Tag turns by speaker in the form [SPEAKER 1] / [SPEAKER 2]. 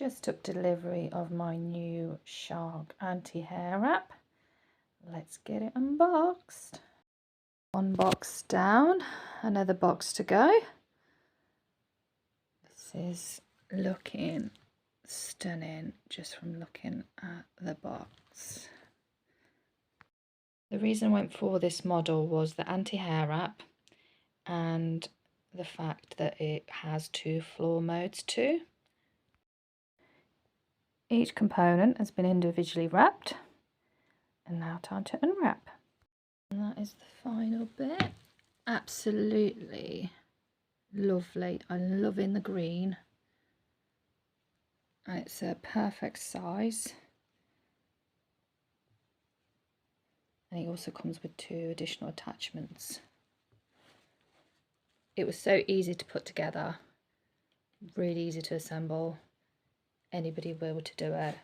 [SPEAKER 1] Just took delivery of my new Shark anti-hair wrap. Let's get it unboxed. One box down, another box to go. This is looking stunning just from looking at the box. The reason I went for this model was the anti-hair wrap and the fact that it has 2 floor modes too. Each component has been individually wrapped, and now time to unwrap. And that is the final bit. Absolutely lovely. I'm loving the green. And it's a perfect size. And it also comes with 2 additional attachments. It was so easy to put together, really easy to assemble. Anybody will be able to do it.